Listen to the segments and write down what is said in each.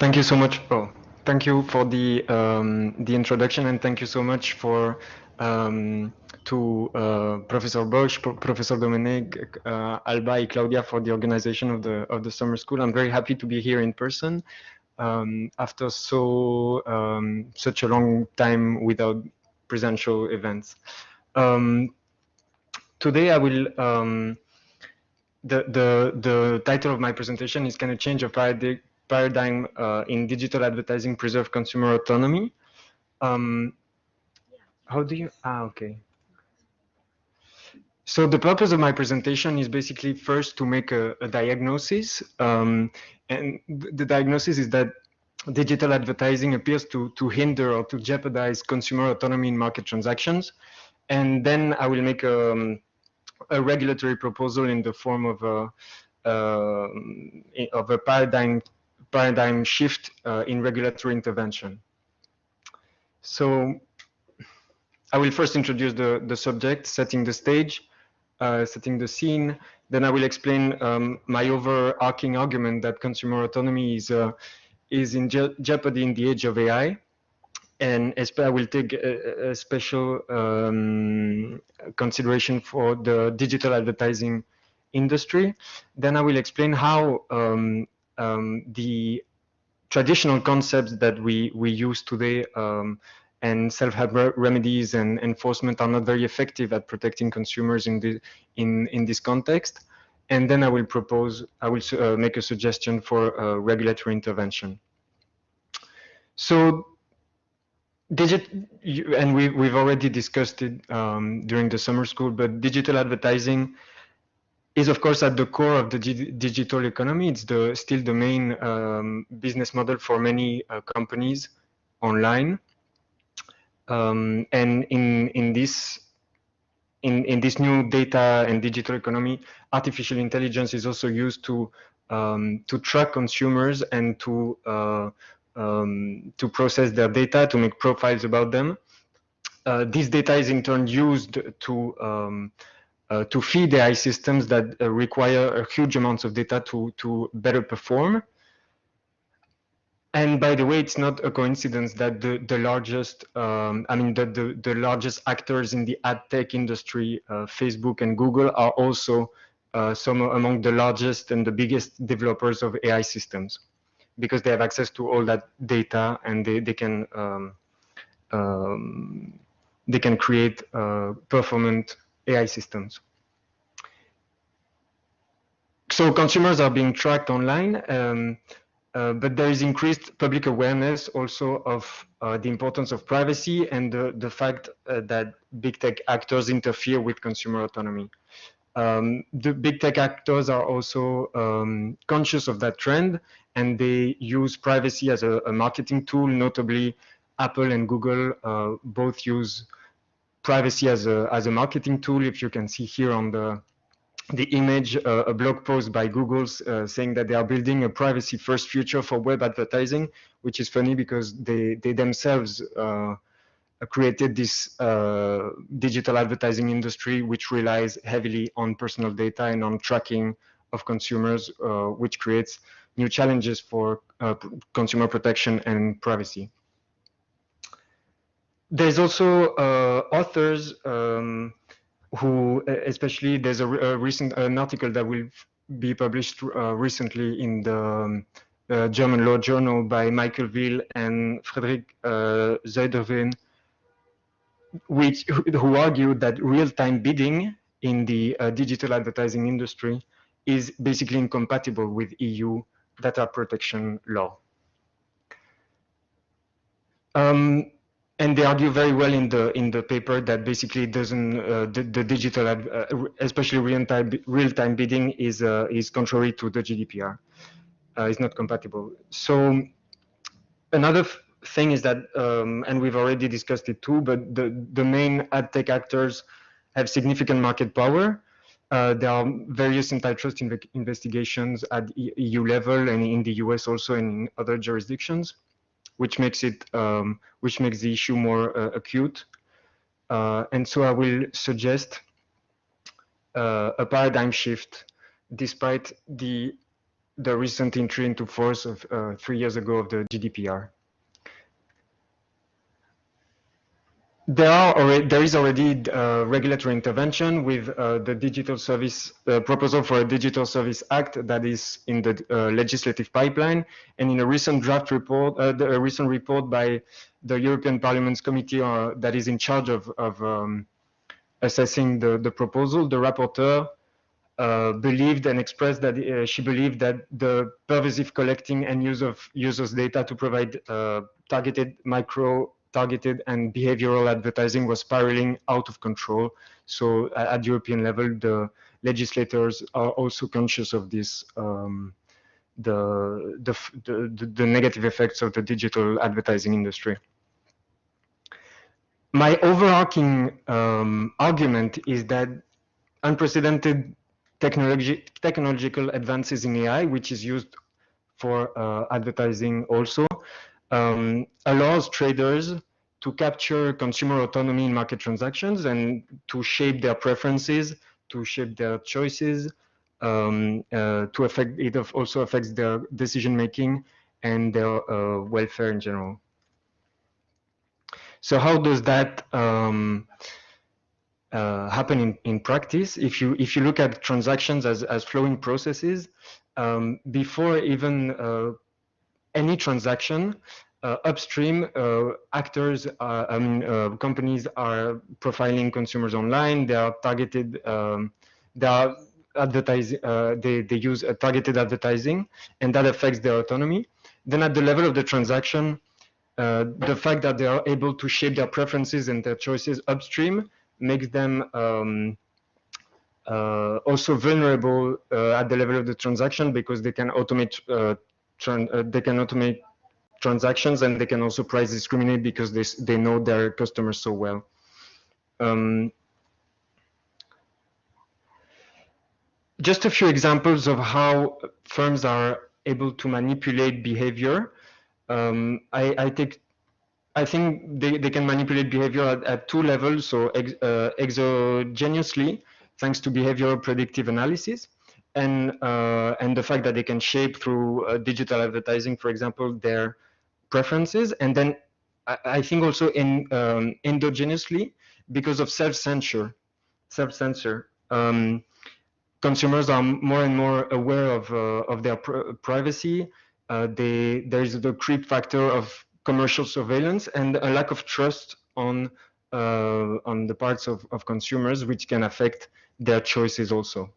Thank you so much. Oh, thank you for the introduction, and thank you so much for to Professor Bosch, Professor Dominic, Alba, and Claudia for the organization of the summer school. I'm very happy to be here in person after such a long time without presential events. Today I will. The title of my presentation is "Can a change of paradigm in digital advertising preserve consumer autonomy?" How do you? Okay. So the purpose of my presentation is basically first to make a diagnosis, and the diagnosis is that digital advertising appears to hinder or to jeopardize consumer autonomy in market transactions, and then I will make a regulatory proposal in the form of a paradigm shift in regulatory intervention. So I will first introduce the subject, setting the stage, setting the scene. Then I will explain my overarching argument that consumer autonomy is in jeopardy in the age of AI. And I will take a special consideration for the digital advertising industry. Then I will explain how the traditional concepts that we use today and self-help remedies and enforcement are not very effective at protecting consumers in this context. And then I will make a suggestion for regulatory intervention. So and we've already discussed it during the summer school, but digital advertising is of course at the core of the digital economy. It's still the main business model for many companies online. And in this new data and digital economy, artificial intelligence is also used to track consumers and to process their data, to make profiles about them. This data is in turn used to feed AI systems that require huge amounts of data to better perform. And by the way, it's not a coincidence that the largest, the largest actors in the ad tech industry, Facebook and Google, are also some among the largest and the biggest developers of AI systems, because they have access to all that data and they can create performant AI systems. So consumers are being tracked online, but there is increased public awareness also of the importance of privacy and the fact that big tech actors interfere with consumer autonomy. The big tech actors are also conscious of that trend, and they use privacy as a marketing tool. Notably, Apple and Google both use privacy as a marketing tool. If you can see here on the image, a blog post by Google saying that they are building a privacy-first future for web advertising, which is funny because they themselves created this digital advertising industry, which relies heavily on personal data and on tracking of consumers, which creates new challenges for consumer protection and privacy. There's also authors who, especially, there's a recent article that will be published recently in the German Law Journal by Michael Will and Frederick Zuiderveen, who argued that real-time bidding in the digital advertising industry is basically incompatible with EU data protection law. And they argue very well in the paper that basically it doesn't the digital especially real-time bidding is contrary to the GDPR. It's not compatible. So another thing is that, and we've already discussed it too, but the main ad tech actors have significant market power. There are various antitrust investigations at EU level and in the US also and in other jurisdictions, which makes the issue more acute. And so I will suggest a paradigm shift, despite the the recent entry into force of 3 years ago of the GDPR. There is already regulatory intervention with the digital service proposal for a digital service act that is in the legislative pipeline, and in a recent draft report, a recent report by the European Parliament's committee that is in charge of assessing the proposal, the rapporteur believed and expressed that she believed that the pervasive collecting and use of users' data to provide targeted, micro-targeted and behavioral advertising was spiraling out of control. So at European level, the legislators are also conscious of this, the negative effects of the digital advertising industry. My overarching argument is that unprecedented technological advances in AI, which is used for advertising also, allows traders to capture consumer autonomy in market transactions and to shape their preferences, to shape their choices, to affect, it also affects their decision making and their welfare in general. So how does that happen in practice? If you look at transactions as flowing processes, before even any transaction, upstream actors, companies are profiling consumers online. They are targeted. They are advertising. They use targeted advertising, and that affects their autonomy. Then, at the level of the transaction, the fact that they are able to shape their preferences and their choices upstream makes them also vulnerable at the level of the transaction, because they can automate transactions, and they can also price discriminate because they know their customers so well. Just a few examples of how firms are able to manipulate behavior. I think they can manipulate behavior at two levels. So exogenously, thanks to behavioral predictive analysis, and the fact that they can shape through digital advertising, for example, their preferences. And then I think also in endogenously, because of self-censor. Consumers are more and more aware of their privacy. There is the creep factor of commercial surveillance and a lack of trust on the parts of consumers, which can affect their choices also.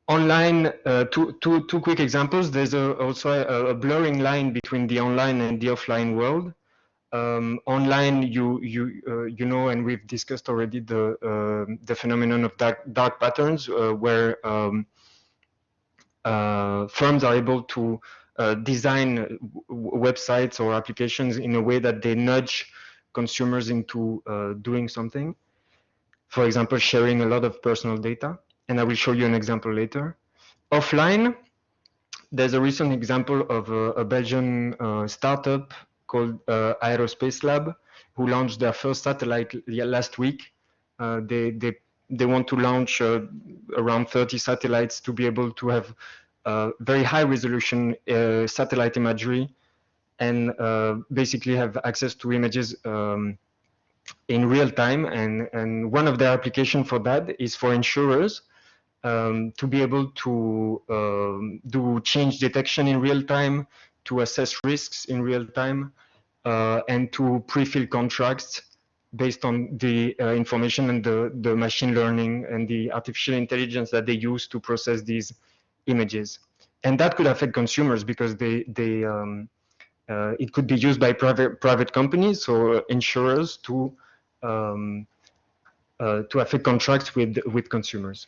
Online, two quick examples. There's also a blurring line between the online and the offline world. Online, you know, and we've discussed already the phenomenon of dark patterns, where firms are able to design websites or applications in a way that they nudge consumers into doing something. For example, sharing a lot of personal data, and I will show you an example later. Offline, there's a recent example of a Belgian startup called Aerospace Lab, who launched their first satellite last week. They want to launch around 30 satellites to be able to have very high resolution satellite imagery, and basically have access to images in real time. And one of their applications for that is for insurers, to be able to do change detection in real time, to assess risks in real time, and to pre-fill contracts based on the information and the machine learning and the artificial intelligence that they use to process these images. And that could affect consumers, because it could be used by private companies, so insurers, to affect contracts with consumers.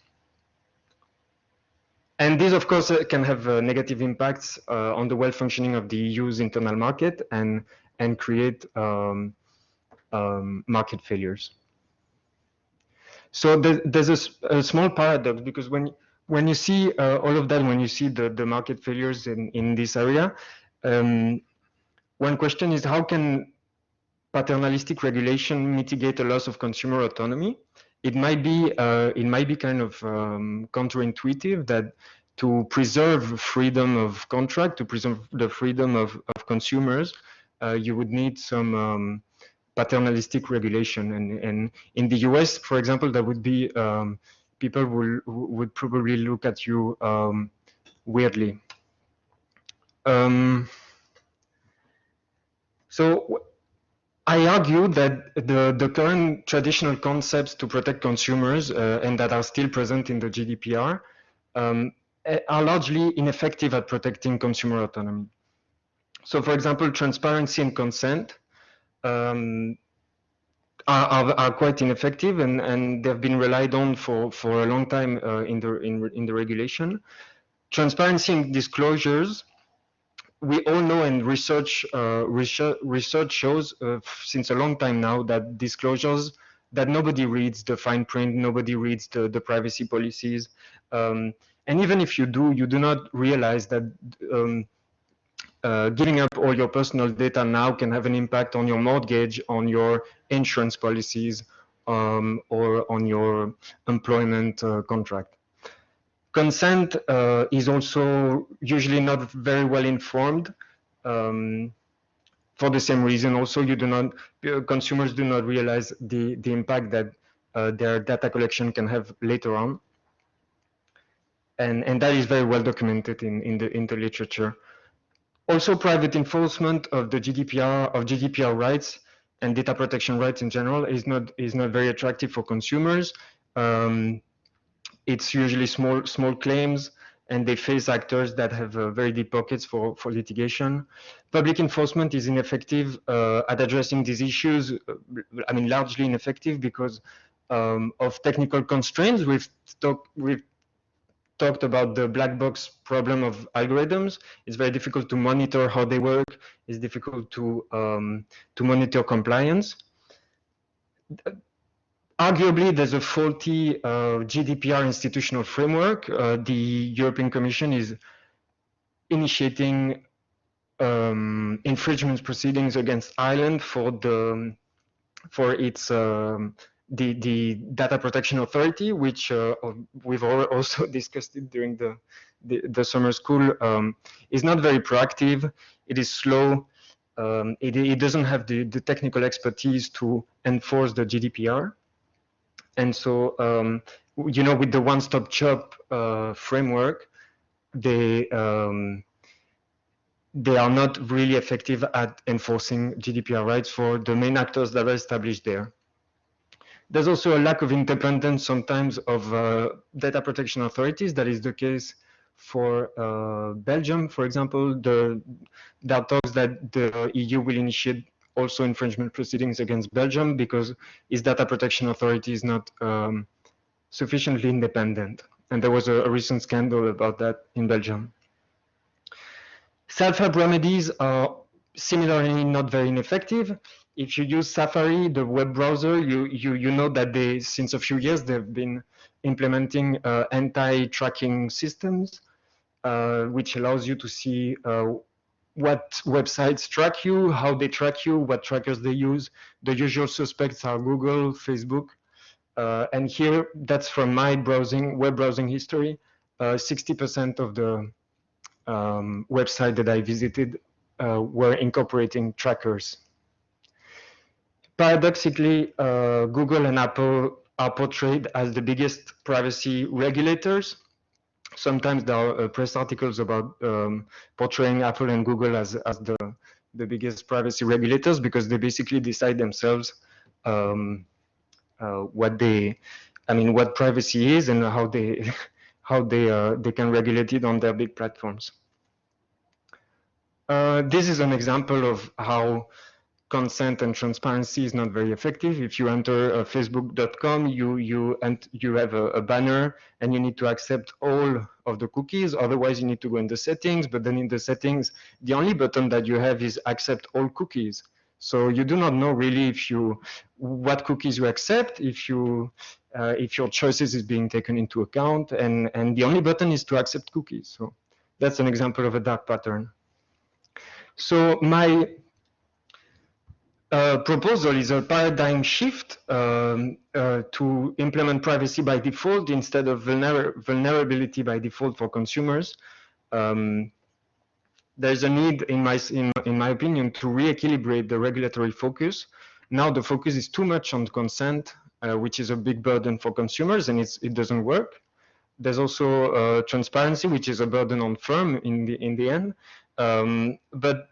And these, of course, can have negative impacts on the well-functioning of the EU's internal market, and create market failures. So there's a small paradox, because when you see all of that, when you see the market failures in this area, one question is, how can paternalistic regulation mitigate a loss of consumer autonomy? It might be kind of counterintuitive that preserve freedom of contract, to preserve the freedom of consumers, you would need some paternalistic regulation. And in the US, for example, that would be people would probably look at you weirdly. So I argue that the current traditional concepts to protect consumers and that are still present in the GDPR are largely ineffective at protecting consumer autonomy. So, for example, transparency and consent are quite ineffective, and they've been relied on for a long time in the regulation. Transparency and disclosures, we all know, and research shows since a long time now that disclosures, that nobody reads the fine print, nobody reads the privacy policies, and even if you do not realize that giving up all your personal data now can have an impact on your mortgage, on your insurance policies, or on your employment contract. Consent is also usually not very well informed. For the same reason, also, consumers do not realize the impact that their data collection can have later on, and that is very well documented in the literature. Also, private enforcement of the GDPR rights and data protection rights in general is not very attractive for consumers. It's usually small claims, and they face actors that have very deep pockets for litigation. Public enforcement is ineffective at addressing these issues. I mean, largely ineffective because of technical constraints. We've talked about the black box problem of algorithms. It's very difficult to monitor how they work. It's difficult to monitor compliance. Arguably, there's a faulty GDPR institutional framework. The European Commission is initiating infringement proceedings against Ireland for its the Data Protection Authority, which we've also discussed it during the summer school, is not very proactive. It is slow. It doesn't have the technical expertise to enforce the GDPR. And so, with the one-stop shop framework, they are not really effective at enforcing GDPR rights for the main actors that are established there. There's also a lack of independence sometimes of data protection authorities. That is the case for Belgium, for example. There are talks that the EU will initiate also infringement proceedings against Belgium because its data protection authority is not sufficiently independent. And there was a recent scandal about that in Belgium. Self-help remedies are similarly not very ineffective. If you use Safari, the web browser, you know that since a few years, they've been implementing anti-tracking systems, which allows you to see what websites track you, how they track you, what trackers they use. The usual suspects are Google, Facebook. And here, that's from my web browsing history. 60% of the website that I visited were incorporating trackers. Paradoxically, Google and Apple are portrayed as the biggest privacy regulators. Sometimes there are press articles about portraying Apple and Google as the biggest privacy regulators because they basically decide themselves what privacy is and how they can regulate it on their big platforms. This is an example of how consent and transparency is not very effective. If you enter facebook.com, you have a banner and you need to accept all of the cookies. Otherwise, you need to go in the settings. But then in the settings, the only button that you have is accept all cookies. So you do not know really what cookies you accept, if your choices is being taken into account, and the only button is to accept cookies. So that's an example of a dark pattern. So my proposal is a paradigm shift to implement privacy by default instead of vulnerability by default for consumers. There's a need, in my opinion, to re-equilibrate the regulatory focus. Now the focus is too much on consent, which is a big burden for consumers, and it doesn't work. There's also transparency, which is a burden on firm in the end. But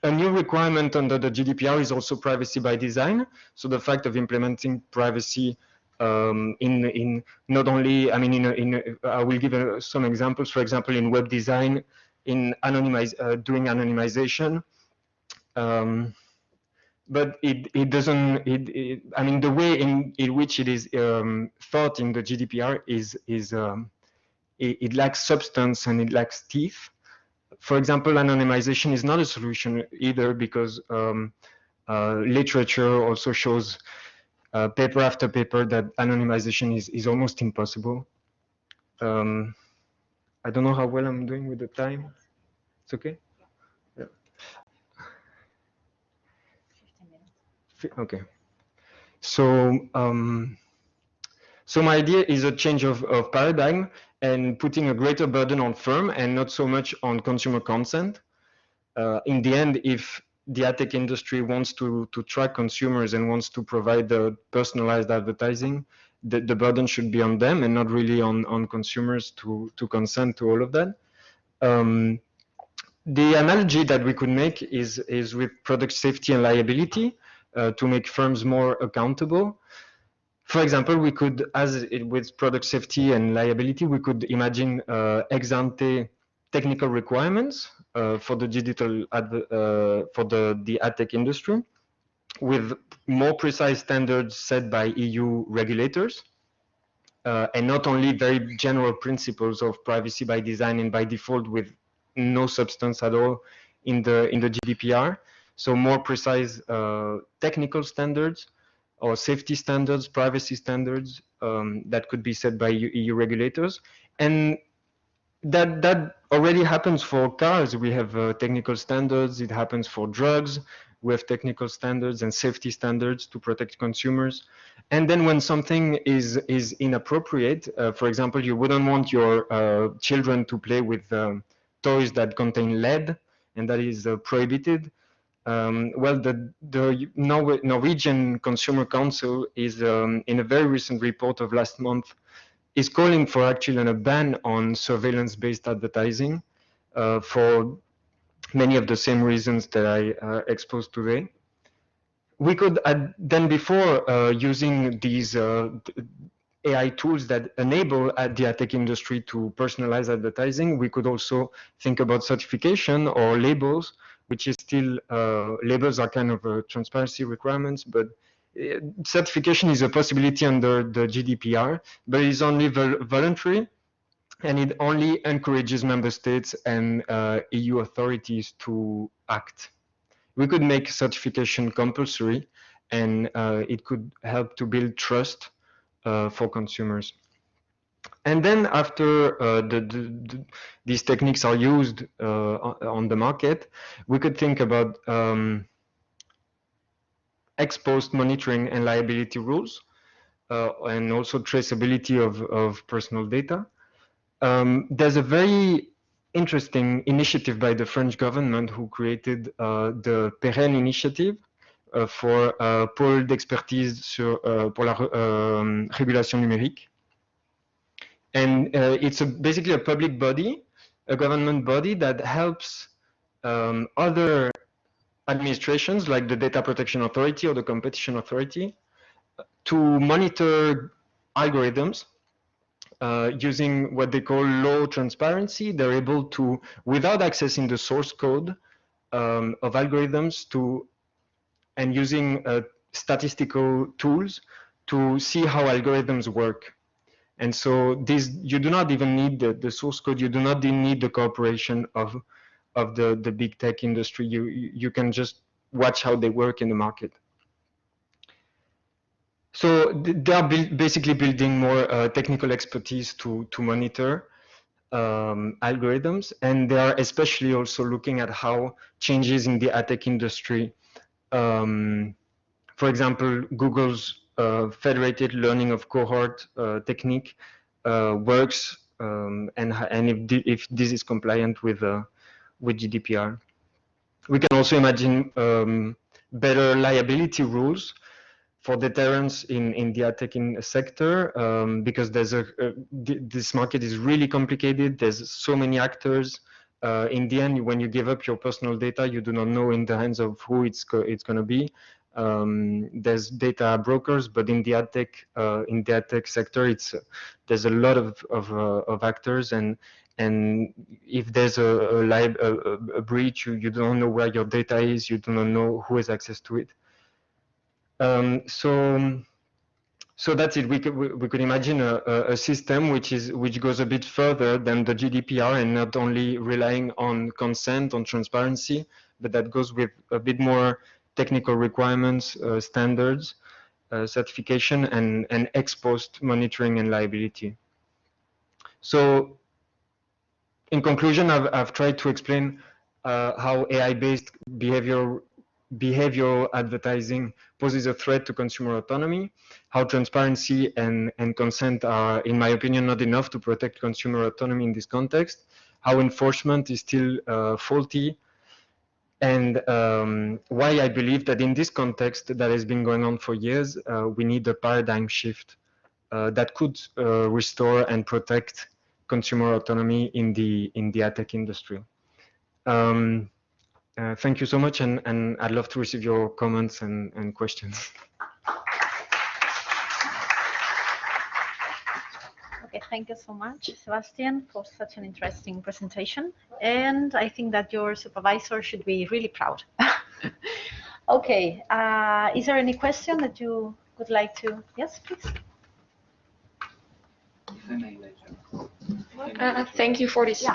a new requirement under the GDPR is also privacy by design. So the fact of implementing privacy in not only, I mean, I will give some examples. For example, in web design, in doing anonymization. But it doesn't. I mean, the way in which it is thought in the GDPR it lacks substance and it lacks teeth. For example, anonymization is not a solution either, because literature also shows paper after paper that anonymization is almost impossible. I don't know how well I'm doing with the time. It's okay? Yeah. 15 minutes. Okay. So, so my idea is a change of paradigm and putting a greater burden on firm and not so much on consumer consent. In the end, if the ad tech industry wants to track consumers and wants to provide the personalized advertising, the burden should be on them and not really on consumers to consent to all of that. The analogy that we could make is with product safety and liability to make firms more accountable. For example, we could, with product safety and liability, we could imagine ex ante technical requirements for the digital for the ad tech industry, with more precise standards set by EU regulators, and not only very general principles of privacy by design and by default with no substance at all in the GDPR. So more precise technical standards or safety standards, privacy standards that could be set by EU regulators. And that already happens for cars. We have technical standards. It happens for drugs. We have technical standards and safety standards to protect consumers. And then when something is inappropriate, for example, you wouldn't want your children to play with toys that contain lead, and that is prohibited. Well, the Norwegian Consumer Council is, in a very recent report of last month, is calling for actually a ban on surveillance-based advertising for many of the same reasons that I exposed today. We could then, before using these AI tools that enable the ad tech industry to personalize advertising, we could also think about certification or labels, which is still, labels are kind of transparency requirements, but certification is a possibility under the GDPR, but it's only voluntary, and it only encourages member states and EU authorities to act. We could make certification compulsory, and it could help to build trust for consumers. And then after these techniques are used on the market, we could think about ex-post monitoring and liability rules, and also traceability of personal data. There's a very interesting initiative by the French government who created the Pérenne initiative for pôle d'expertise pour la régulation numérique. And it's basically a public body, a government body that helps other administrations like the Data Protection Authority or the Competition Authority to monitor algorithms using what they call low transparency. They're able to, without accessing the source code of algorithms, and using statistical tools to see how algorithms work. And so you do not even need the source code. You do not need the cooperation of the big tech industry. You can just watch how they work in the market. So they are basically building more technical expertise to monitor algorithms, and they are especially also looking at how changes in the ad tech industry For example, Google's federated learning of cohort technique works, and if this is compliant with GDPR. We can also imagine better liability rules for deterrence in the ad tech sector, because there's this market is really complicated. There's so many actors. In the end, when you give up your personal data, you do not know in the hands of who it's going to be. There's data brokers, but in the ad tech sector, there's a lot of actors, and if there's a breach, you don't know where your data is. You do not know who has access to it. So that's it. We could imagine a system which goes a bit further than the GDPR, and not only relying on consent, on transparency, but that goes with a bit more technical requirements, standards, certification, and ex post monitoring and liability. So in conclusion, I've tried to explain how AI-based behavioral advertising poses a threat to consumer autonomy, how transparency and consent are, in my opinion, not enough to protect consumer autonomy in this context, how enforcement is still faulty, and why I believe that in this context that has been going on for years, we need a paradigm shift that could restore and protect consumer autonomy in the ad tech industry. Thank you so much, and I'd love to receive your comments and questions. Okay, thank you so much, Sébastien, for such an interesting presentation. And I think that your supervisor should be really proud. Okay, is there any question that you would like to? Yes, please. Thank you for this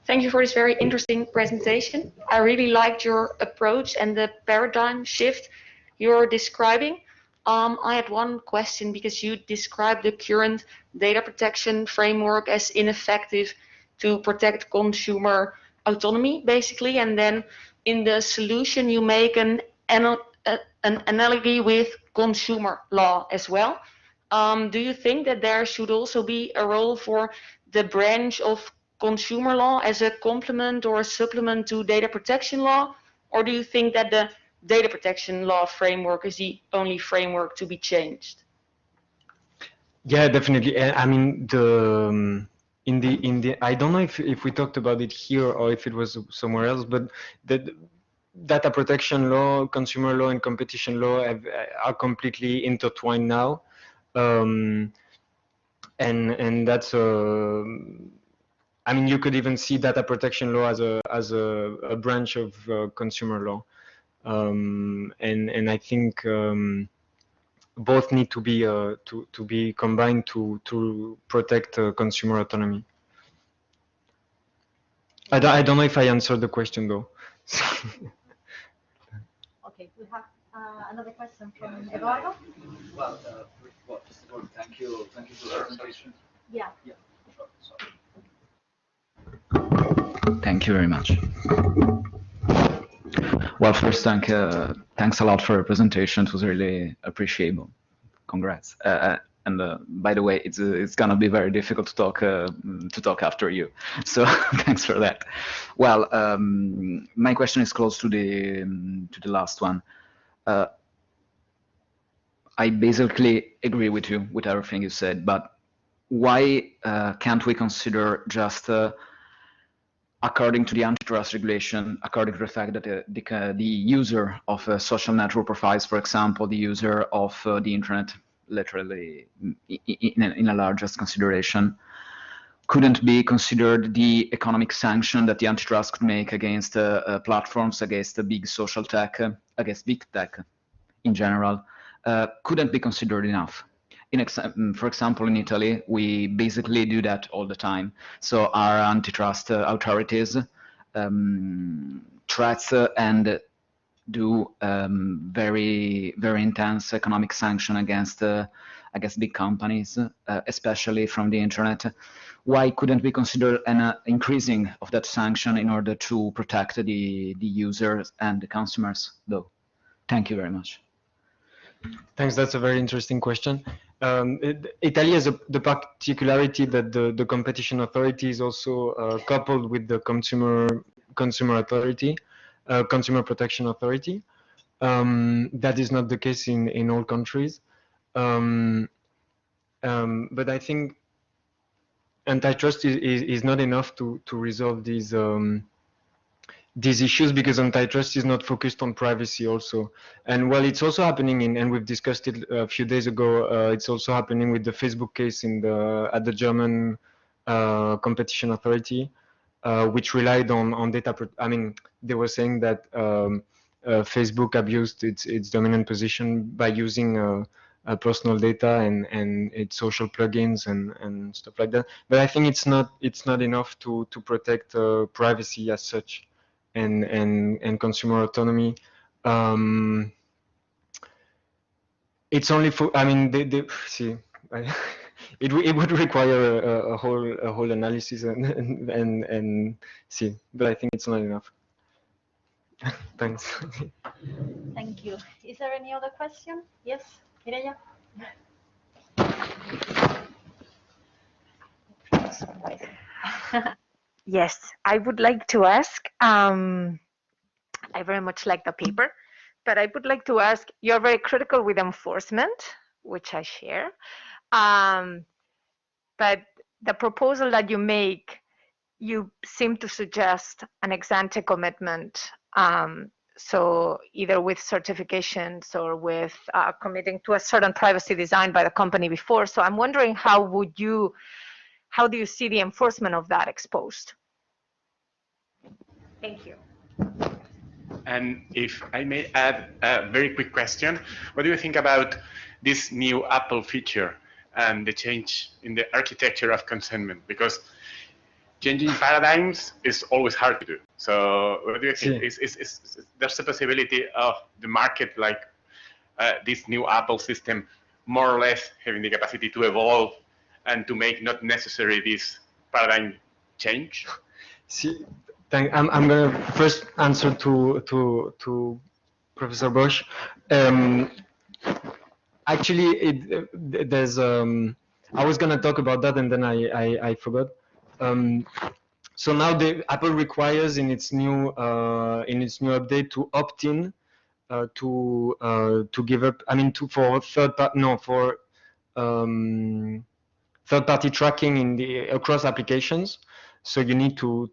Thank you for this very interesting presentation. I really liked your approach and the paradigm shift you're describing. I had one question, because you described the current data protection framework as ineffective to protect consumer autonomy, basically, and then in the solution you make an analogy with consumer law as well. Do you think that there should also be a role for the branch of consumer law as a complement or a supplement to data protection law? Or do you think that the data protection law framework is the only framework to be changed? Yeah, definitely. I mean, I don't know if we talked about it here or if it was somewhere else, but the data protection law, consumer law, and competition law are completely intertwined now. And that's I mean, you could even see data protection law as a branch of consumer law, and I think both need to be combined to protect consumer autonomy. I don't know if I answered the question though. Okay, we have another question from Eduardo. Well, first of all, thank you for the presentation. Yeah. Sure. Thank you very much. Well, first, thanks a lot for your presentation. It was really appreciable. Congrats. And by the way, it's gonna be very difficult to talk after you. So thanks for that. Well, my question is close to the last one. I basically agree with you with everything you said, but why can't we consider just according to the antitrust regulation, according to the fact that the user of social network profiles, for example, the user of the internet, literally in a largest consideration, couldn't be considered the economic sanction that the antitrust could make against platforms, against the big social tech, against big tech in general, couldn't be considered enough. For example, in Italy, we basically do that all the time. So our antitrust authorities threats and do very intense economic sanction against big companies, especially from the internet. Why couldn't we consider an increasing of that sanction in order to protect the users and the consumers, though? Thank you very much. Thanks. That's a very interesting question. Italy has the particularity that the competition authority is also coupled with the consumer authority, consumer protection authority. That is not the case in all countries. But I think antitrust is not enough to resolve these issues, because antitrust is not focused on privacy also. And well, it's also happening and we've discussed it a few days ago, it's also happening with the Facebook case at the German competition authority, which relied on data. I mean, they were saying that Facebook abused its dominant position by using personal data and its social plugins and stuff like that. But I think it's not enough to protect privacy as such. And consumer autonomy. It's only for, I mean, it would require a whole analysis and see, but I think it's not enough. Thanks. Thank you. Is there any other question? Yes, Mireia? Yes, I would like to ask, I very much like the paper, but I would like to ask, you're very critical with enforcement, which I share, but the proposal that you make, you seem to suggest an ex-ante commitment, so either with certifications or with committing to a certain privacy design by the company before. So I'm wondering, how do you see the enforcement of that exposed? Thank you. And if I may add a very quick question, what do you think about this new Apple feature and the change in the architecture of consentment? Because changing paradigms is always hard to do. So what do you think? Is there's a possibility of the market, like this new Apple system, more or less having the capacity to evolve and to make not necessary this paradigm change? See, I'm going to first answer to Professor Bosch. Actually, there's I was going to talk about that and then I forgot. So now Apple requires in its new update to opt in to give up. I mean, for third party tracking across applications. So you need to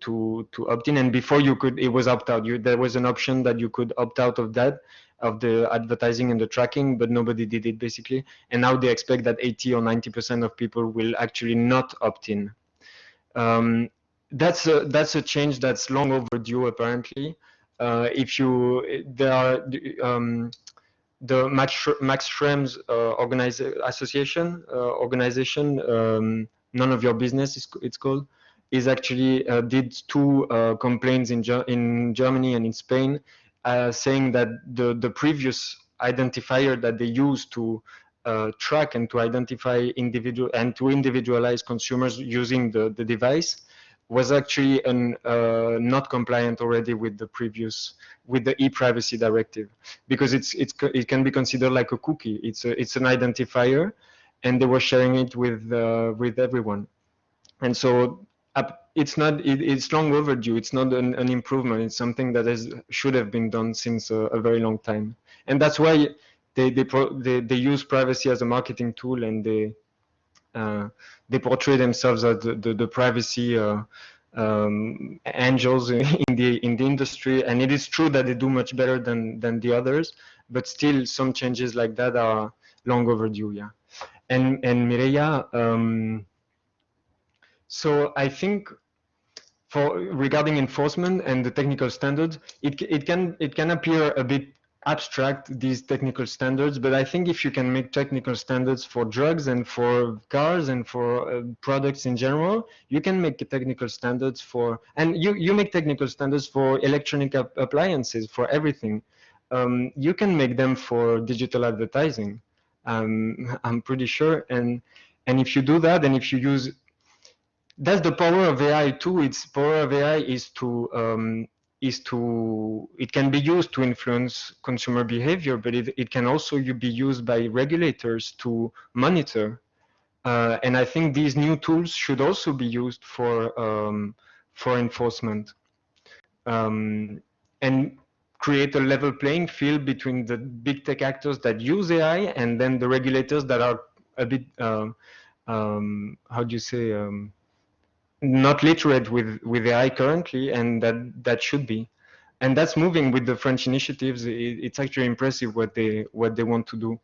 opt in, and before it was opt out. There was an option that you could opt out of that, of the advertising and the tracking, but nobody did it basically. And now they expect that 80 or 90% of people will actually not opt in. That's a change that's long overdue apparently. The Max Schrems organization, None of Your Business, it's called, is actually did two complaints in Germany and in Spain, saying that the previous identifier that they used to track and to identify individualize consumers using the device was actually not compliant already with the e-privacy directive, because it can be considered like a cookie. It's an identifier, and they were sharing it with everyone, and so it's long overdue. It's not an improvement. It's something that should have been done since a very long time, and that's why they use privacy as a marketing tool, and they portray themselves as the privacy angels in the industry. And it is true that they do much better than the others, but still some changes like that are long overdue. Yeah, and Mireia, so I think regarding enforcement and the technical standards, it can appear a bit abstract, these technical standards, but I think if you can make technical standards for drugs and for cars and for products in general, you can make technical standards and you make technical standards for electronic appliances, for everything. you can make them for digital advertising. I'm pretty sure. And if you do that, and if you use, that's the power of AI too. Its power of AI is to it can be used to influence consumer behavior, but it can also be used by regulators to monitor. And I think these new tools should also be used for enforcement, and create a level playing field between the big tech actors that use AI and then the regulators that are a bit, how do you say, not literate with AI currently, and that should be. And that's moving with the French initiatives. It's actually impressive what they want to do.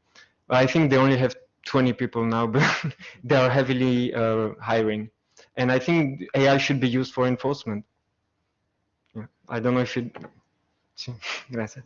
I think they only have 20 people now, but they are heavily hiring. And I think AI should be used for enforcement. Yeah. I don't know if it... Sí, gracias.